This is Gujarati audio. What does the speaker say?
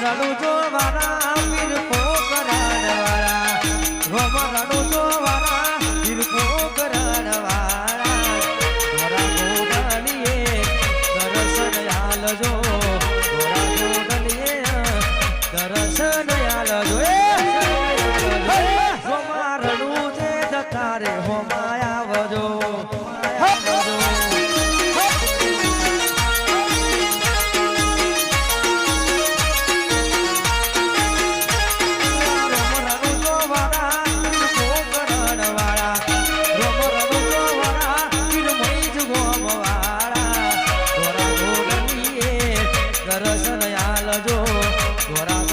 રડું જો વાળા પીર પોકરણ વાળા રોમ રડું જો વાળા પીર પોકરણ વાળા ધોરા ગોડલીએ દર્શન આલજો ધોરા ગોડલીએ દર્શન આલજો હોમા રડું જે જતા રે હોમા આવજો દર્શન આલજો ધોરા